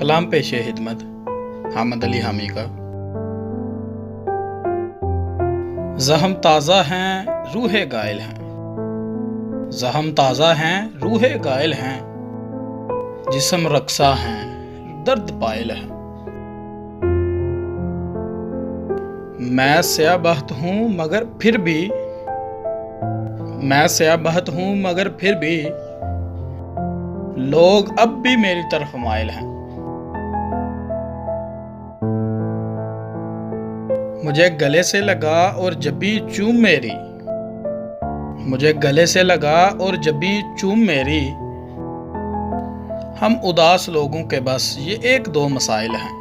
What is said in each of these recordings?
कलाम पेशे हिदमत हामिद अली हामी का। ज़हम ताज़ा हैं रूहे गायल हैं, ज़हम ताज़ा हैं रूहे गायल हैं, जिस्म रक्सा हैं दर्द पायल हैं। मैं स्याबहत हूँ मगर फिर भी, मैं स्याबहत हूँ मगर फिर भी लोग अब भी मेरी तरफ माइल हैं। मुझे गले से लगा और जब भी चूम मेरी, मुझे गले से लगा और जब भी चूम मेरी, हम उदास लोगों के बस ये एक दो मसाइल हैं।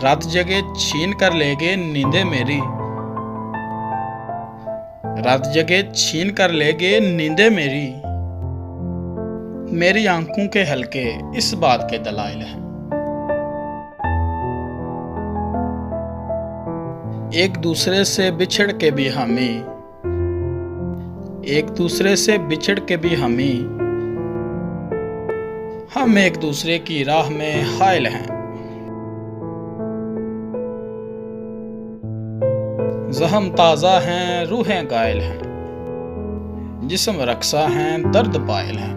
रात जगे छीन कर ले गए नींदे मेरी, रात जगे छीन कर ले गए नींदे मेरी आंखों के हल्के इस बात के दलाइल हैं। एक दूसरे से बिछड़ के भी हमें, एक दूसरे से बिछड़ के भी हम एक दूसरे की राह में हायल हैं। ज़हम ताज़ा हैं रूहें गायल हैं, जिस्म रक्सा हैं दर्द पायल हैं।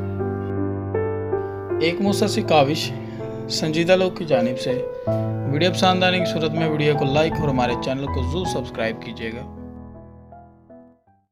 एक मुख्तसर काविश संजीदा लोग की जानिब से। वीडियो पसंद आने की सूरत में वीडियो को लाइक और हमारे चैनल को ज़रूर सब्सक्राइब कीजिएगा।